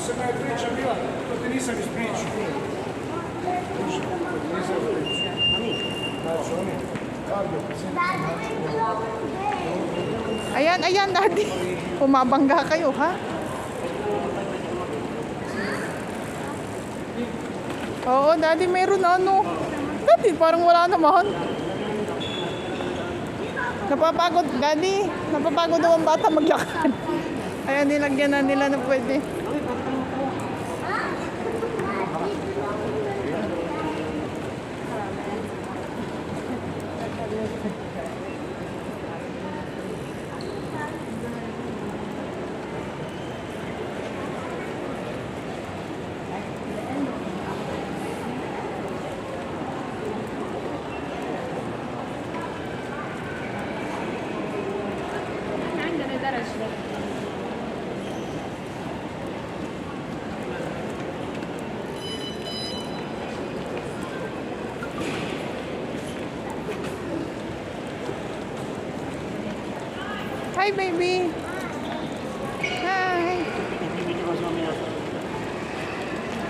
semmai il bridge arriva, Tenisa mi sbridge. Ayan, ayan, Daddy. Pumabangga kayo, ha? Oo, Daddy, meron ano. Daddy, parang wala naman. Napapagod, Daddy. Napapagod daw ang bata maglakad. Ayan, nilagyan na nila na pwede. Hi, baby. Hi.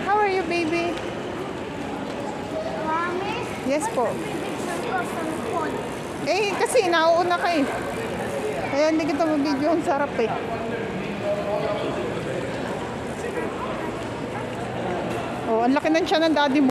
How are you, baby? Yes po. Eh, kasi nauuna ka eh. Kaya hindi kita mag-video. Ang sarap eh. Oh, ang laki ng tiyan ng daddy mo.